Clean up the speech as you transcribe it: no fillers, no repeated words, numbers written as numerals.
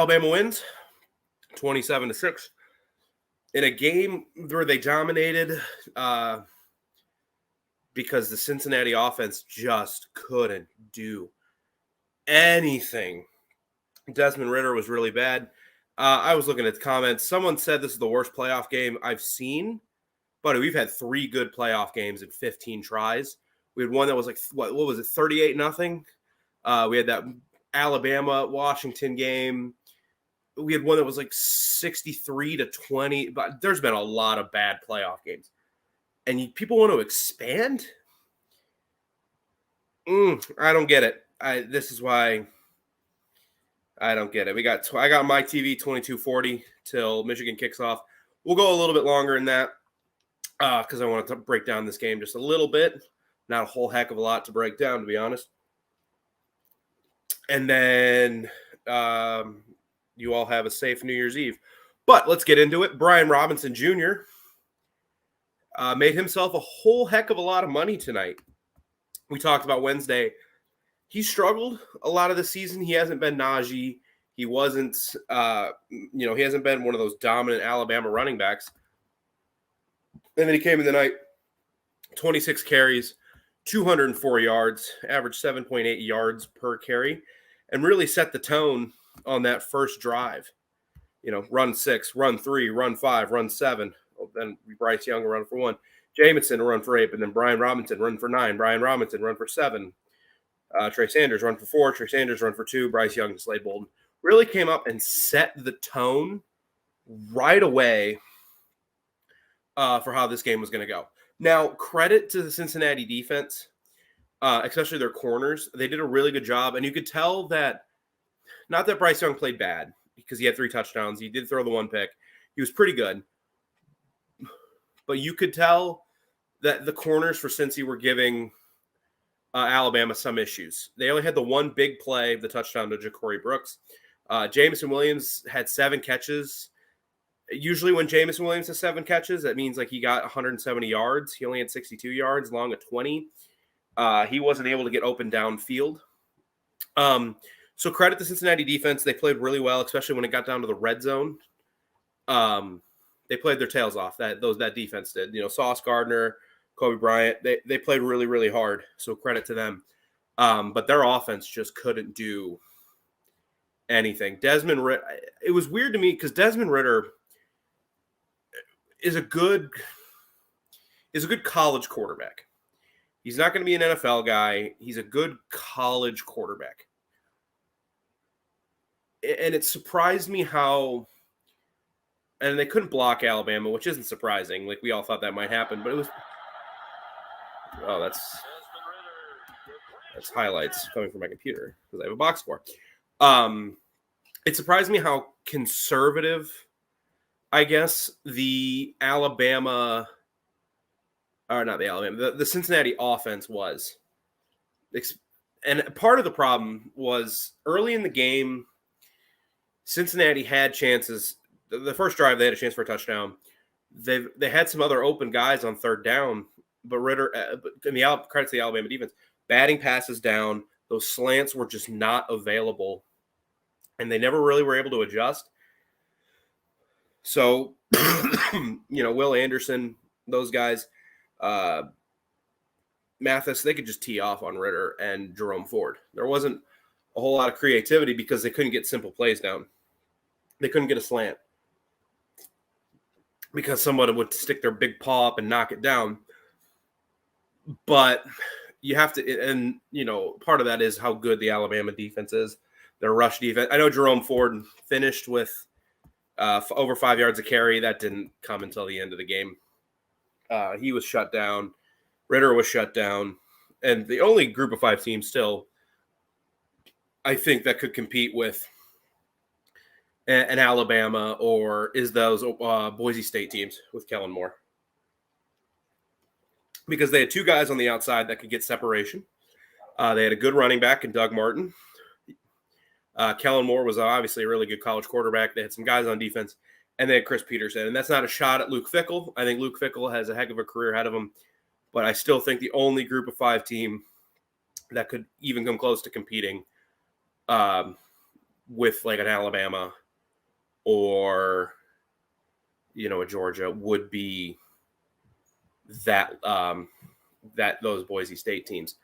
Alabama wins 27-6 in a game where they dominated because the Cincinnati offense just couldn't do anything. Desmond Ridder was really bad. I was looking at the comments. Someone said this is the worst playoff game I've seen, but we've had 3 good playoff games in 15 tries. We had one that was like, what was it, 38-0? We had that Alabama-Washington game. We had one that was like 63-20. But there's been a lot of bad playoff games. And people want to expand? I don't get it. This is why I don't get it. I got my TV 22:40 till Michigan kicks off. We'll go a little bit longer than that because I want to break down this game just a little bit. Not a whole heck of a lot to break down, to be honest. And then you all have a safe New Year's Eve. But let's get into it. Brian Robinson Jr. Made himself a whole heck of a lot of money tonight. We talked about Wednesday. He struggled a lot of the season. He hasn't been Najee. He wasn't, he hasn't been one of those dominant Alabama running backs. And then he came in the night, 26 carries, 204 yards, averaged 7.8 yards per carry, and really set the tone on that first drive. Run 6, run 3, run 5, run 7. Then Bryce Young a run for 1. Jamison a run for 8, but then Brian Robinson run for 9. Brian Robinson run for 7. Trey Sanders run for 4. Trey Sanders run for 2. Bryce Young and Slade Bolden really came up and set the tone right away for how this game was going to go. Now, credit to the Cincinnati defense, especially their corners. They did a really good job, and you could tell that not that Bryce Young played bad because he had 3 touchdowns. He did throw the 1 pick. He was pretty good. But you could tell that the corners for Cincy were giving Alabama some issues. They only had the 1 big play, the touchdown to Ja'Cory Brooks. Jamison Williams had 7 catches. Usually when Jamison Williams has 7 catches, that means like he got 170 yards. He only had 62 yards, long of 20. He wasn't able to get open downfield. So credit the Cincinnati defense. They played really well, especially when it got down to the red zone. They played their tails off. That defense did. Sauce Gardner, Kobe Bryant, they played really, really hard. So credit to them. But their offense just couldn't do anything. Desmond Ridder, it was weird to me because Desmond Ridder is a good college quarterback. He's not going to be an NFL guy. He's a good college quarterback. And it surprised me how, and they couldn't block Alabama, which isn't surprising. Like we all thought that might happen, but it was, that's highlights coming from my computer because I have a box score. It surprised me how conservative, I guess, the Cincinnati offense was. And part of the problem was early in the game, Cincinnati had chances. The first drive, they had a chance for a touchdown. They had some other open guys on third down, but Ridder, credit to the Alabama defense, batting passes down. Those slants were just not available, and they never really were able to adjust. So, Will Anderson, those guys, Mathis, they could just tee off on Ridder and Jerome Ford. There wasn't a whole lot of creativity because they couldn't get simple plays down. They couldn't get a slant because someone would stick their big paw up and knock it down. But you have to, and, part of that is how good the Alabama defense is. Their rush defense. I know Jerome Ford finished with over 5 yards a carry. That didn't come until the end of the game. He was shut down. Ridder was shut down. And the only group of 5 teams still, I think, that could compete with an Alabama or is those Boise State teams with Kellen Moore. Because they had 2 guys on the outside that could get separation. They had a good running back in Doug Martin. Kellen Moore was obviously a really good college quarterback. They had some guys on defense, and they had Chris Peterson. And that's not a shot at Luke Fickell. I think Luke Fickell has a heck of a career ahead of him. But I still think the only group of 5 team that could even come close to competing with like an Alabama or a Georgia would be that those Boise State teams.